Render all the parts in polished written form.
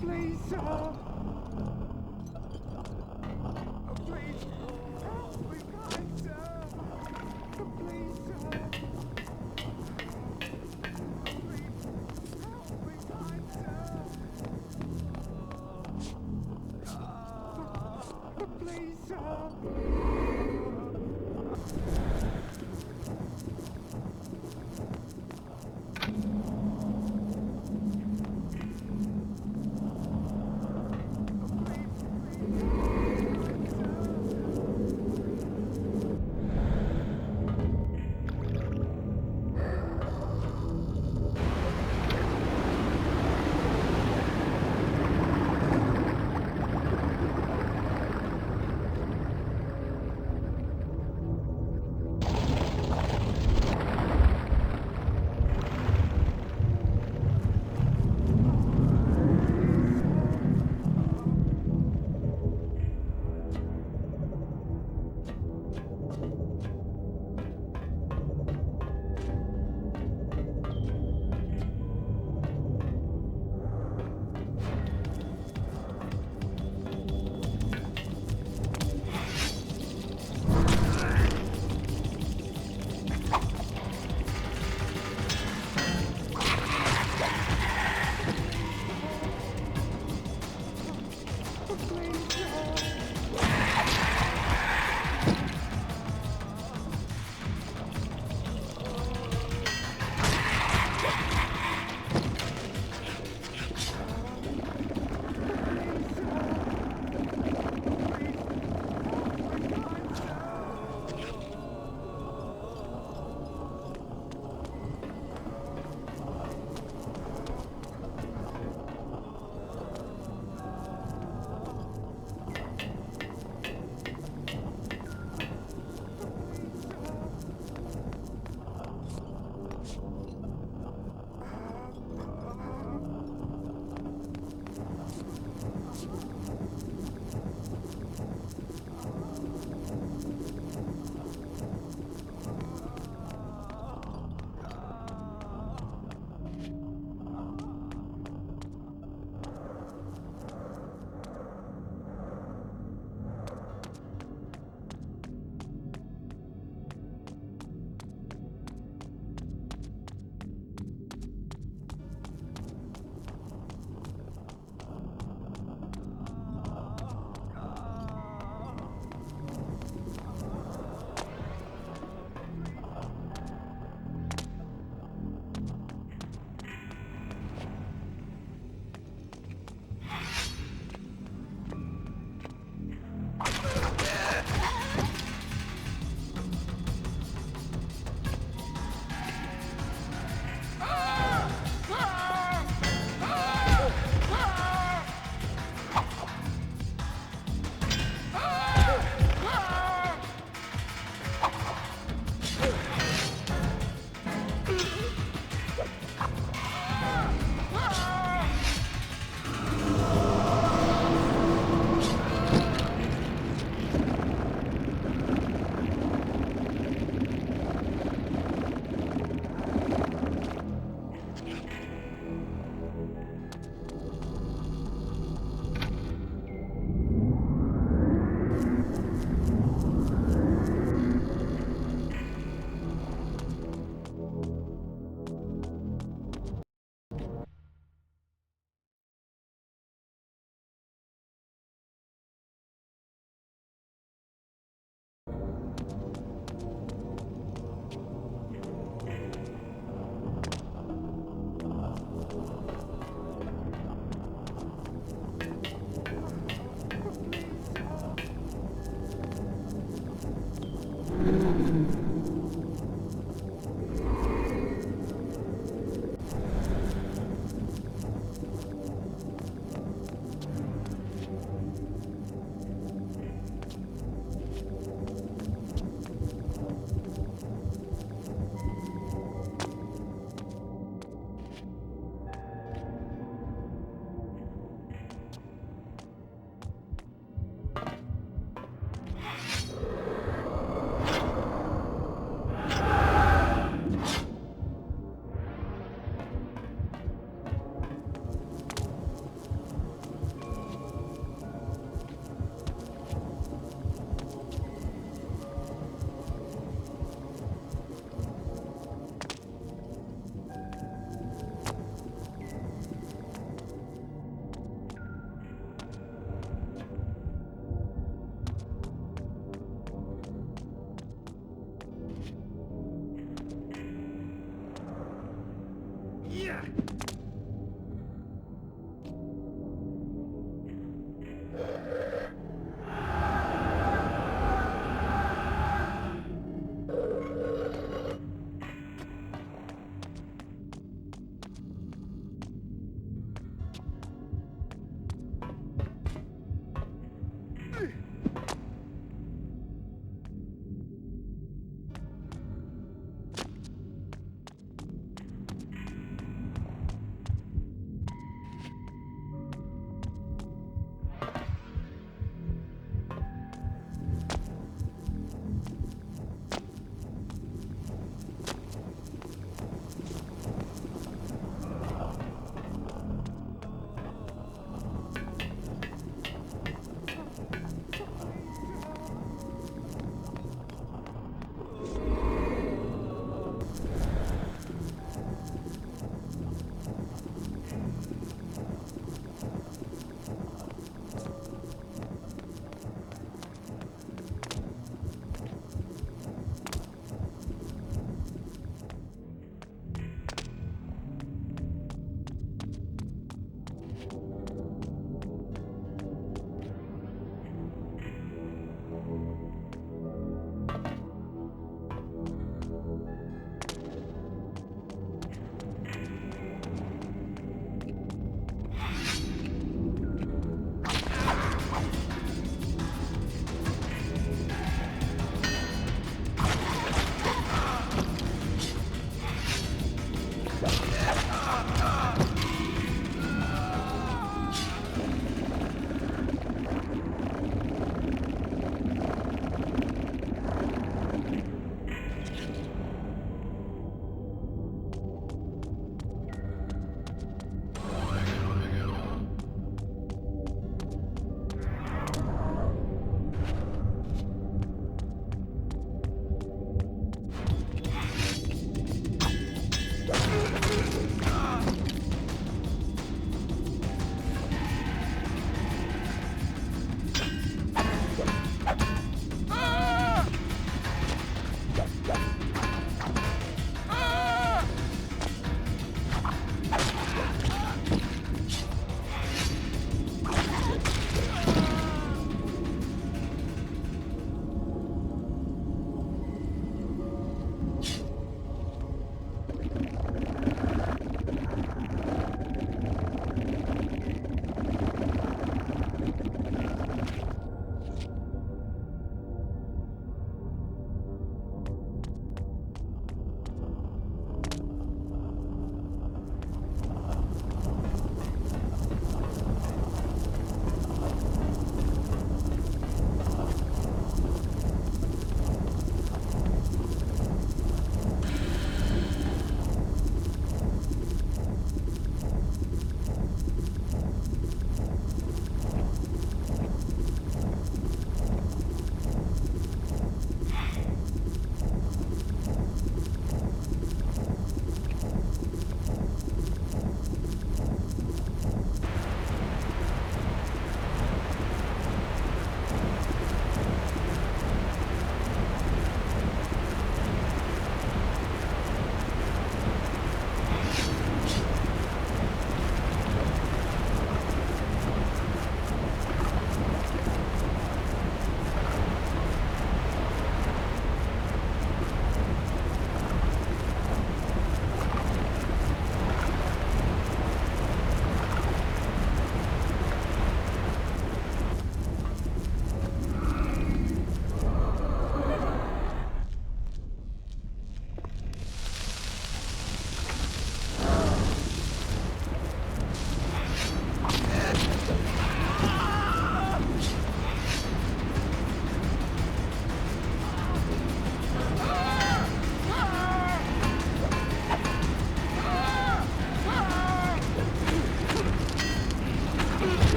Please, sir. Please, help me, kind sir. Please, sir. Please, help me, kind sir. Please, sir.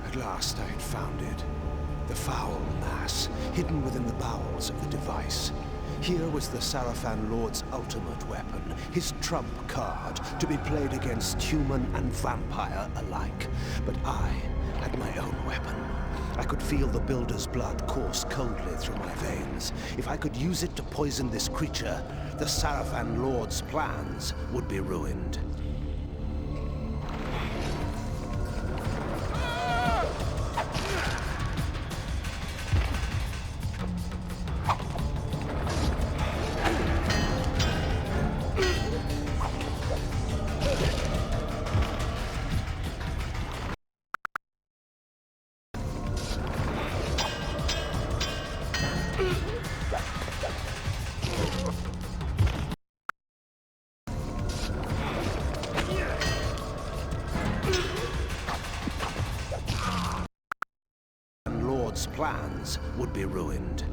At last I had found it. The foul mass, hidden within the bowels of the device. Here was the Sarafan Lord's ultimate weapon, his trump card, to be played against human and vampire alike. But I had my own weapon. I could feel the Builder's blood course coldly through my veins. If I could use it to poison this creature, the Sarafan Lord's plans would be ruined. plans would be ruined.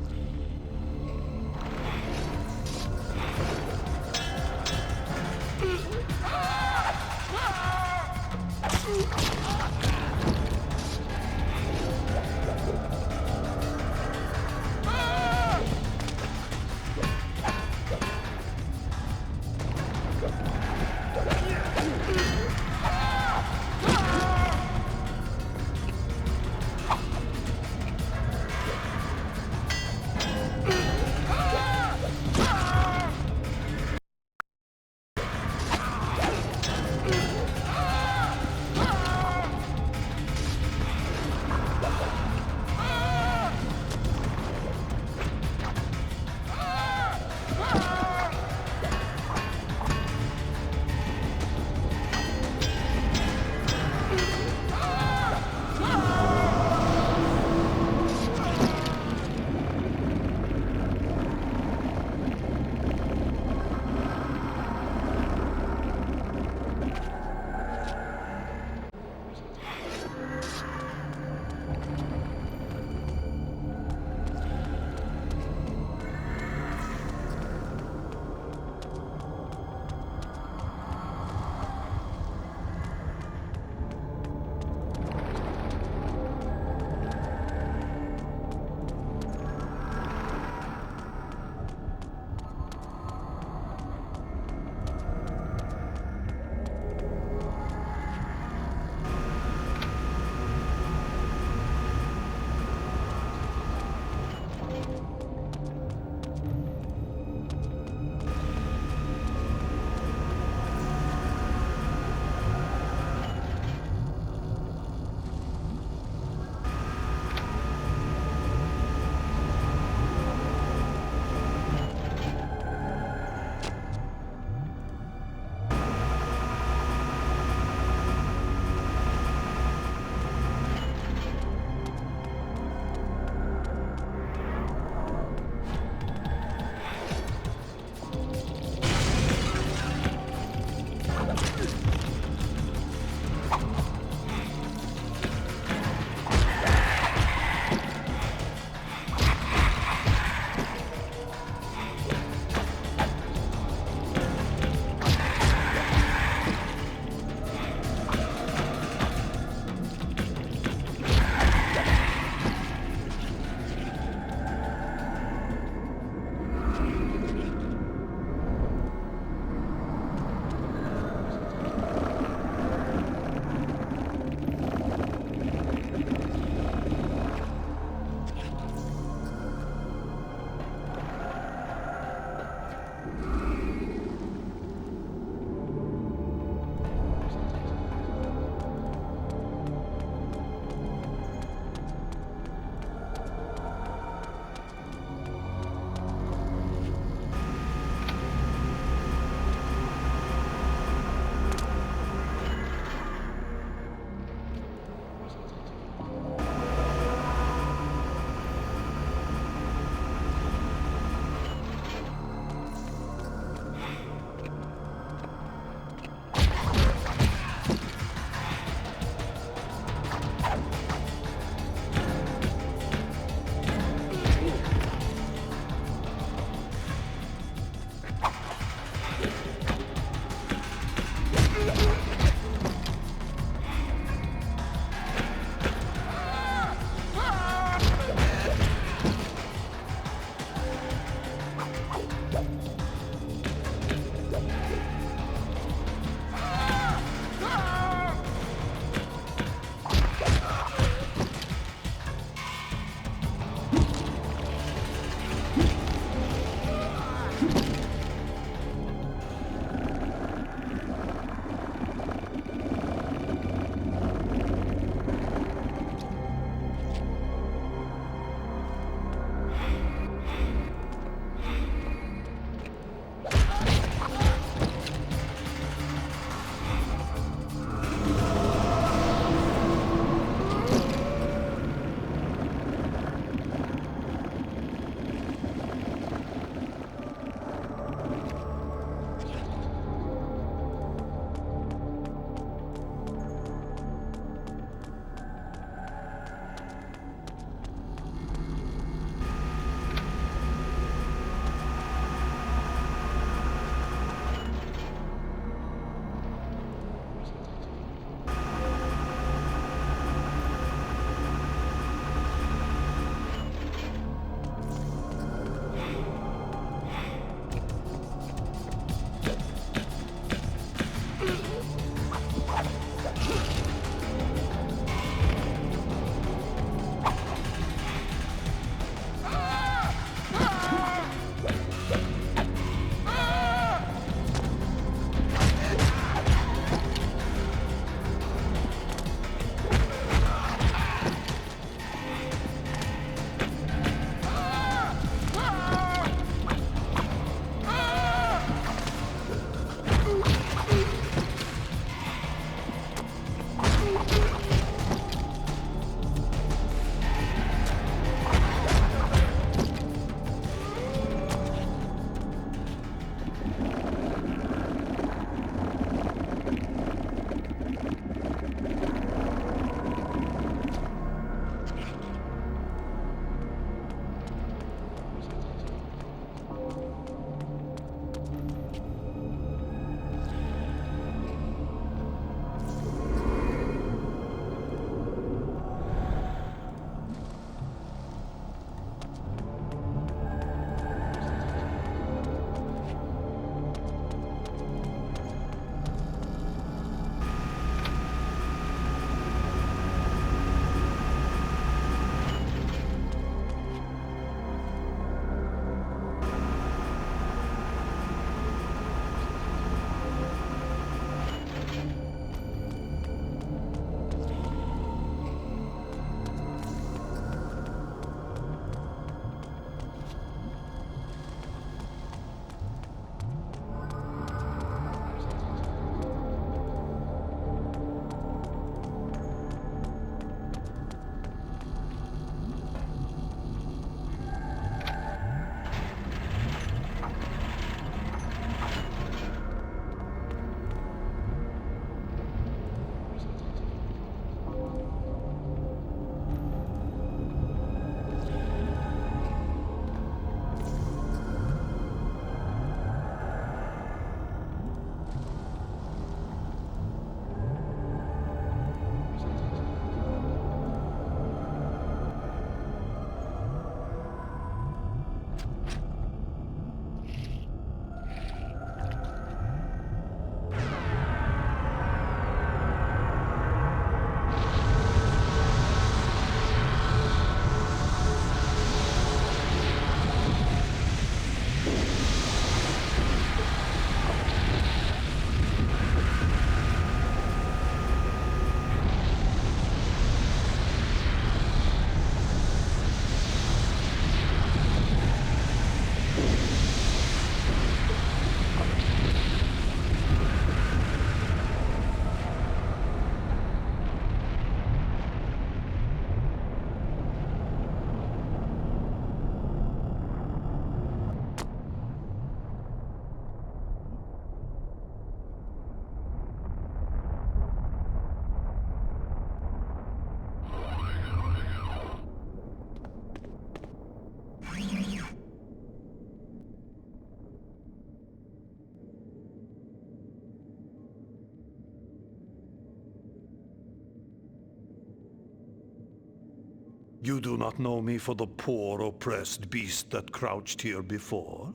You do not know me for the poor, oppressed beast that crouched here before?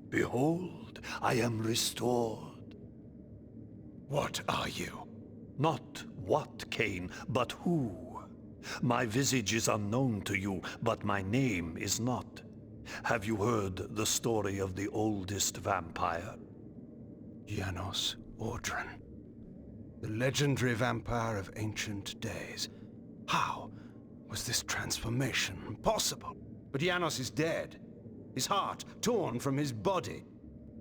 Behold, I am restored. What are you? Not what, Kain, but who. My visage is unknown to you, but my name is not. Have you heard the story of the oldest vampire? Janos Audron. The legendary vampire of ancient days. How was this transformation possible? But Janos is dead. His heart torn from his body.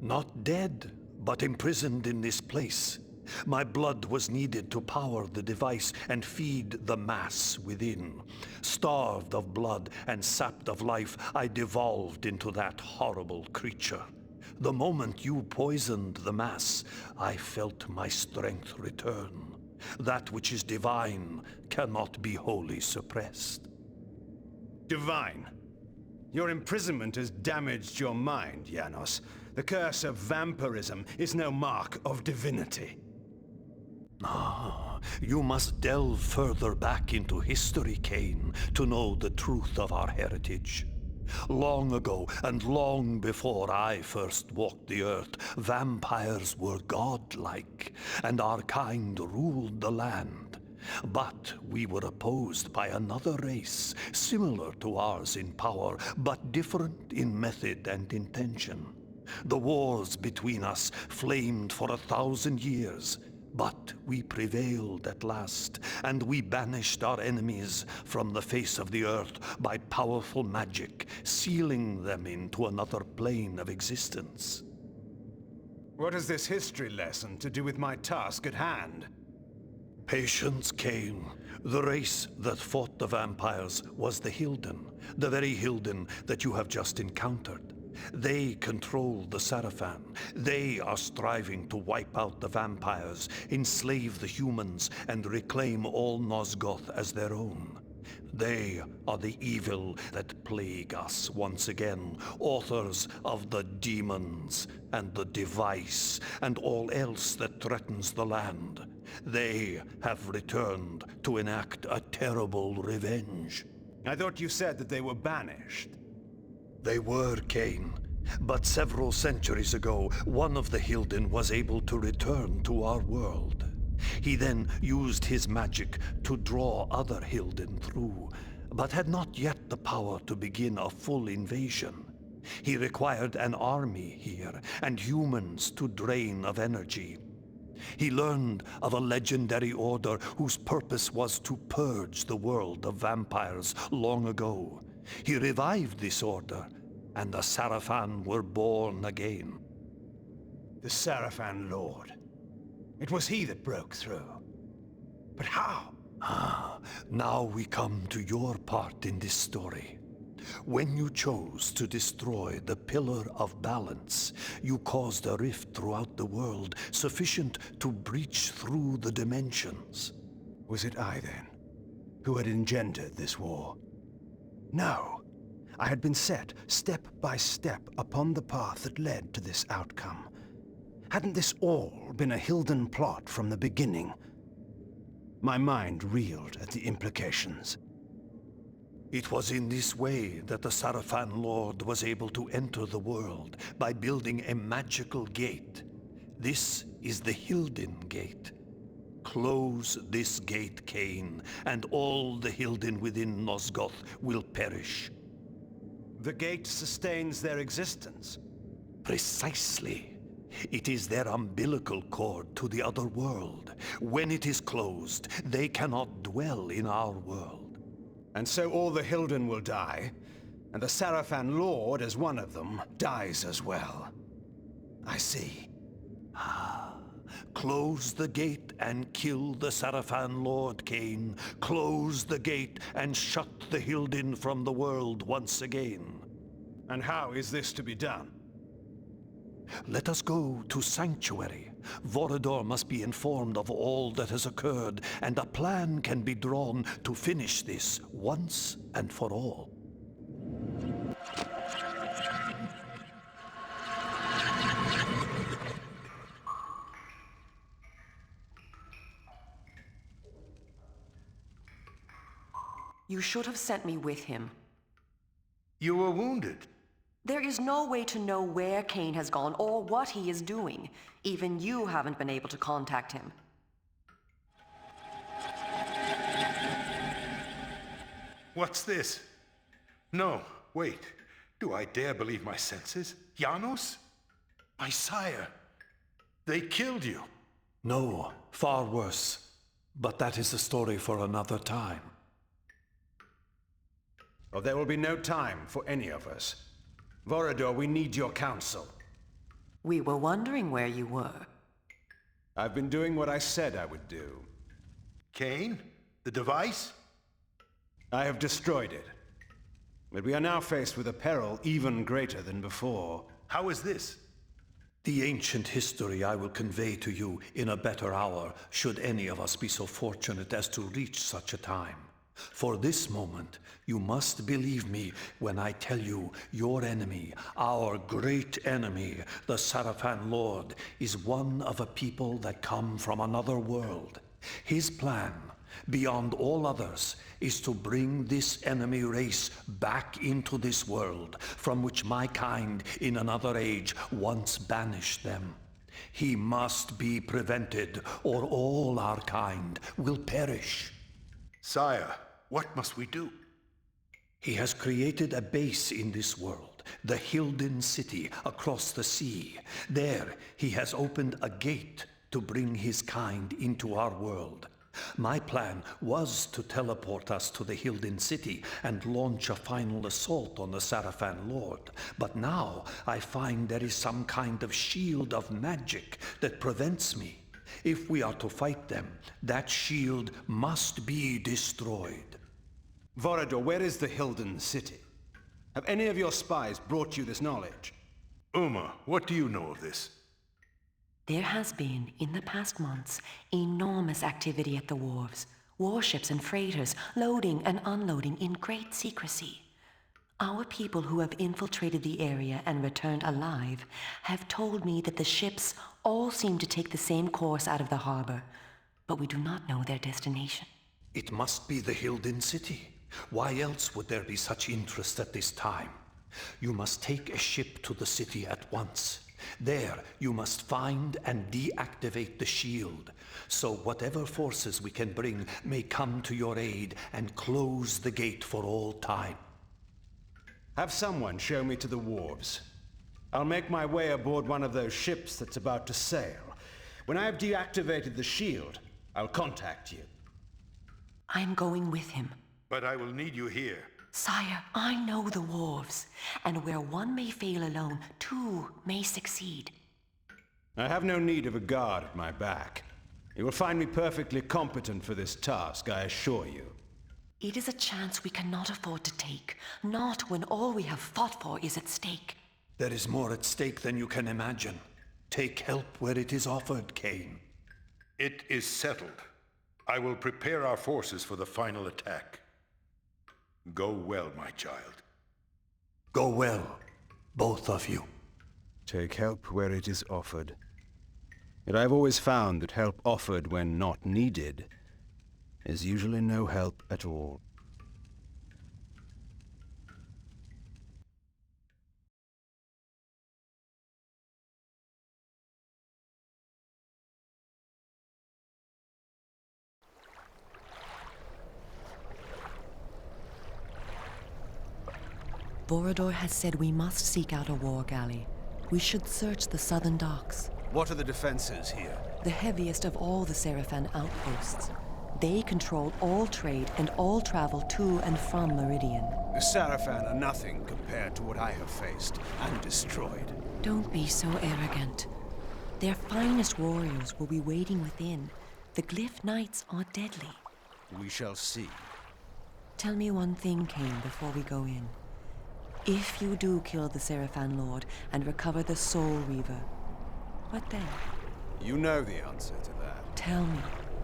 Not dead, but imprisoned in this place. My blood was needed to power the device and feed the mass within. Starved of blood and sapped of life, I devolved into that horrible creature. The moment you poisoned the mass, I felt my strength return. That which is divine cannot be wholly suppressed. Divine? Your imprisonment has damaged your mind, Janos. The curse of vampirism is no mark of divinity. You must delve further back into history, Kain, to know the truth of our heritage. Long ago, and long before I first walked the earth, vampires were godlike, and our kind ruled the land. But we were opposed by another race, similar to ours in power, but different in method and intention. The wars between us flamed for 1,000 years, but we prevailed at last, and we banished our enemies from the face of the earth by powerful magic, sealing them into another plane of existence. What has this history lesson to do with my task at hand? Patience, Kain. The race that fought the vampires was the Hilden, the very Hilden that you have just encountered. They control the Sarafan. They are striving to wipe out the vampires, enslave the humans, and reclaim all Nosgoth as their own. They are the evil that plague us once again, authors of the demons and the device and all else that threatens the land. They have returned to enact a terrible revenge. I thought you said that they were banished. They were, Kain. But several centuries ago, one of the Hilden was able to return to our world. He then used his magic to draw other Hilden through, but had not yet the power to begin a full invasion. He required an army here, and humans to drain of energy. He learned of a legendary order whose purpose was to purge the world of vampires long ago. He revived this order, and the Sarafan were born again. The Sarafan Lord. It was he that broke through. But how? Now we come to your part in this story. When you chose to destroy the Pillar of Balance, you caused a rift throughout the world sufficient to breach through the dimensions. Was it I, then, who had engendered this war? No. I had been set, step by step, upon the path that led to this outcome. Hadn't this all been a Hilden plot from the beginning? My mind reeled at the implications. It was in this way that the Sarafan Lord was able to enter the world, by building a magical gate. This is the Hilden Gate. Close this gate, Kain, and all the Hilden within Nosgoth will perish. The gate sustains their existence. Precisely. It is their umbilical cord to the other world. When it is closed, they cannot dwell in our world. And so all the Hilden will die, and the Sarafan Lord, as one of them, dies as well. I see. Close the gate and kill the Sarafan Lord, Kain. Close the gate and shut the Hilden from the world once again. And how is this to be done? Let us go to Sanctuary. Vorador must be informed of all that has occurred, and a plan can be drawn to finish this once and for all. You should have sent me with him. You were wounded. There is no way to know where KAIN has gone or what he is doing. Even you haven't been able to contact him. What's this? No, wait. Do I dare believe my senses? Janos? My sire. They killed you. No, far worse. But that is a story for another time. Oh, there will be no time for any of us. Vorador, we need your counsel. We were wondering where you were. I've been doing what I said I would do. KAIN? The device? I have destroyed it. But we are now faced with a peril even greater than before. How is this? The ancient history I will convey to you in a better hour, should any of us be so fortunate as to reach such a time. For this moment, you must believe me when I tell you your enemy, our great enemy, the Sarafan Lord, is one of a people that come from another world. His plan, beyond all others, is to bring this enemy race back into this world, from which my kind in another age once banished them. He must be prevented, or all our kind will perish. Sire, what must we do? He has created a base in this world, the Hilden City across the sea. There, he has opened a gate to bring his kind into our world. My plan was to teleport us to the Hilden City and launch a final assault on the Sarafan Lord. But now I find there is some kind of shield of magic that prevents me. If we are to fight them, that shield must be destroyed. Vorador, where is the Hilden City? Have any of your spies brought you this knowledge? Uma, what do you know of this? There has been, in the past months, enormous activity at the wharves. Warships and freighters loading and unloading in great secrecy. Our people who have infiltrated the area and returned alive have told me that the ships all seem to take the same course out of the harbor, but we do not know their destination. It must be the Hilden City. Why else would there be such interest at this time? You must take a ship to the city at once. There, you must find and deactivate the shield, so whatever forces we can bring may come to your aid and close the gate for all time. Have someone show me to the wharves. I'll make my way aboard one of those ships that's about to sail. When I have deactivated the shield, I'll contact you. I'm going with him. But I will need you here. Sire, I know the wharves, and where one may fail alone, two may succeed. I have no need of a guard at my back. You will find me perfectly competent for this task, I assure you. It is a chance we cannot afford to take, not when all we have fought for is at stake. There is more at stake than you can imagine. Take help where it is offered, KAIN. It is settled. I will prepare our forces for the final attack. Go well, my child. Go well, both of you. Take help where it is offered. Yet I've always found that help offered when not needed is usually no help at all. Vorador has said we must seek out a war galley. We should search the southern docks. What are the defenses here? The heaviest of all the Sarafan outposts. They control all trade and all travel to and from Meridian. The Sarafan are nothing compared to what I have faced and destroyed. Don't be so arrogant. Their finest warriors will be waiting within. The Glyph Knights are deadly. We shall see. Tell me one thing, KAIN, before we go in. If you do kill the Sarafan Lord and recover the Soul Reaver, what then? You know the answer to that. Tell me.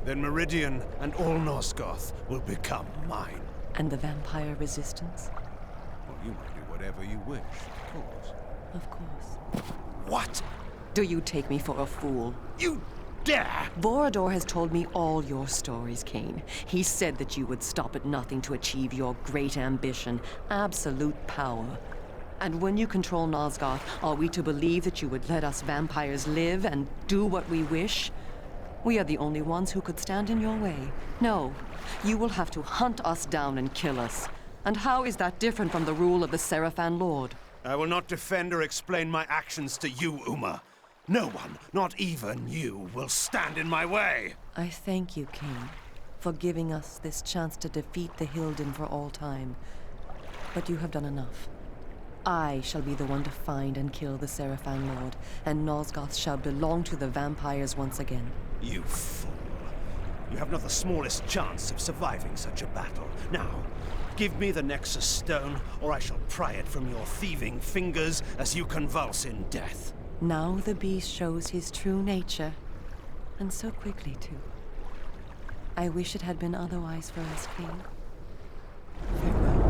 Then Meridian and all Nosgoth will become mine. And the vampire resistance? Well, you might do whatever you wish, of course. Of course. What? Do you take me for a fool? You dare! Vorador has told me all your stories, Kain. He said that you would stop at nothing to achieve your great ambition, absolute power. And when you control Nosgoth, are we to believe that you would let us vampires live and do what we wish? We are the only ones who could stand in your way. No, you will have to hunt us down and kill us. And how is that different from the rule of the Seraphan Lord? I will not defend or explain my actions to you, Uma. No one, not even you, will stand in my way. I thank you, Kain, for giving us this chance to defeat the Hilden for all time. But you have done enough. I shall be the one to find and kill the Seraphan Lord, and Nosgoth shall belong to the vampires once again. You fool. You have not the smallest chance of surviving such a battle. Now, give me the Nexus Stone, or I shall pry it from your thieving fingers as you convulse in death. Now the beast shows his true nature, and so quickly, too. I wish it had been otherwise for us, Kain. Farewell.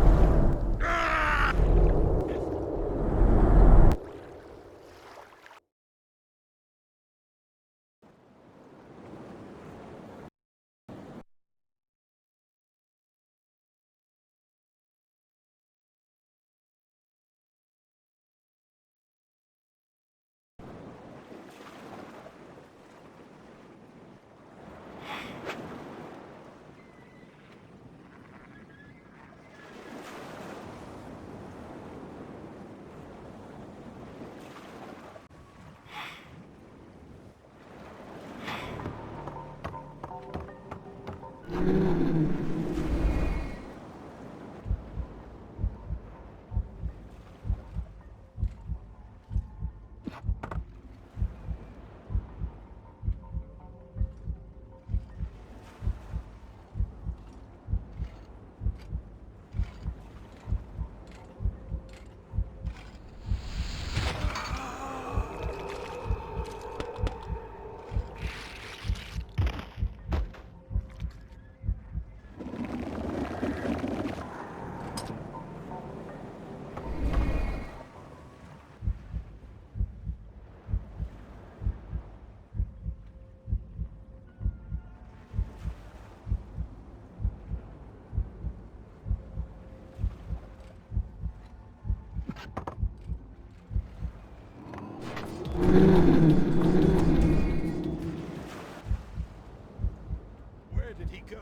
Where did he go?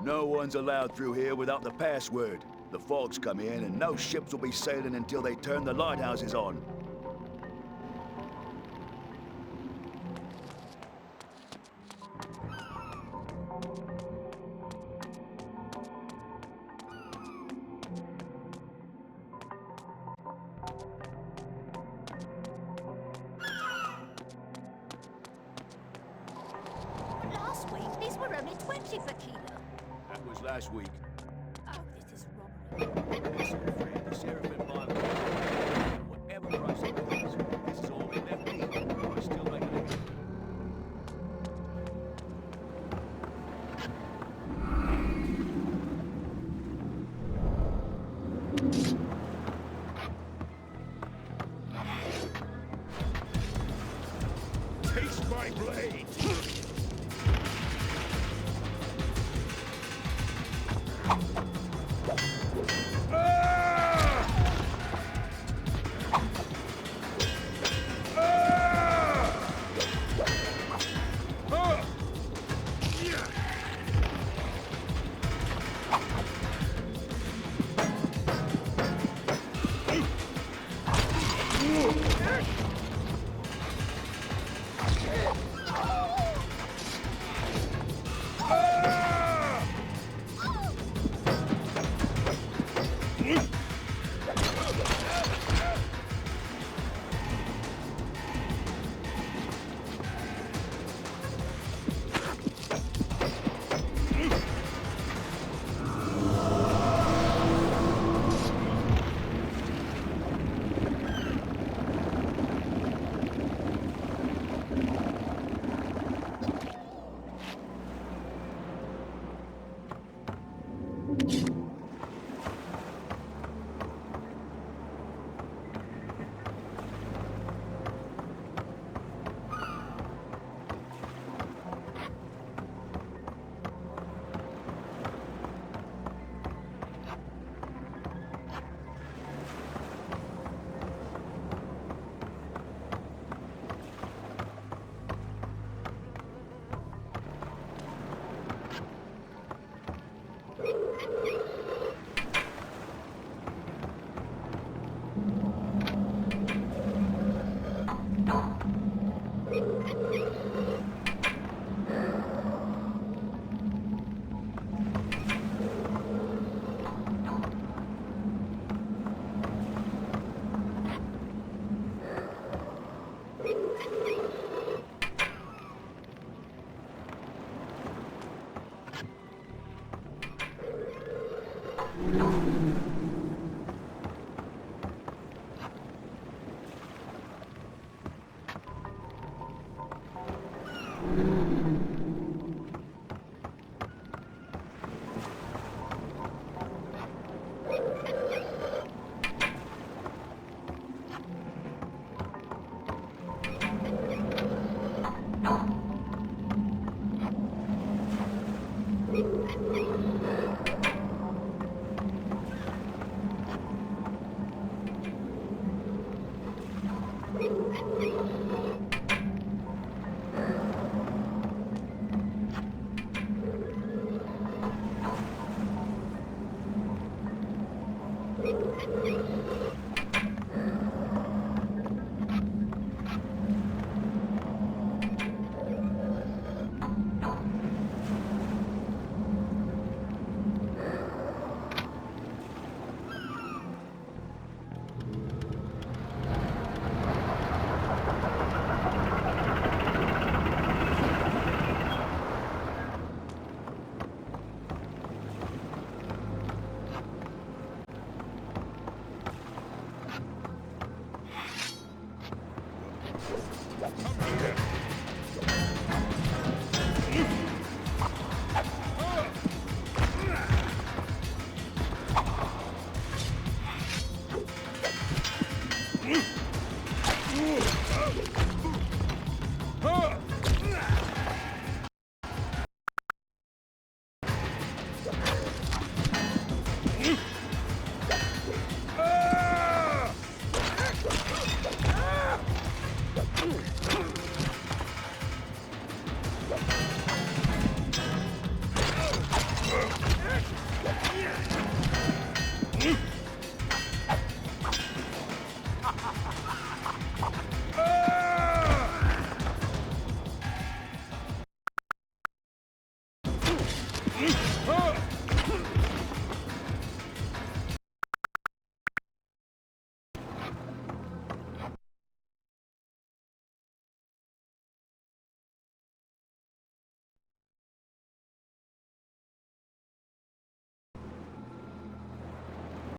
No one's allowed through here without the password. The fog's come in, and no ships will be sailing until they turn the lighthouses on. Last week, these were only 20 per kilo. That was last week. Oh, this is robbery. The Seraphim Bible. Whatever price it is, this is all they left me. I still make it. Taste my blade!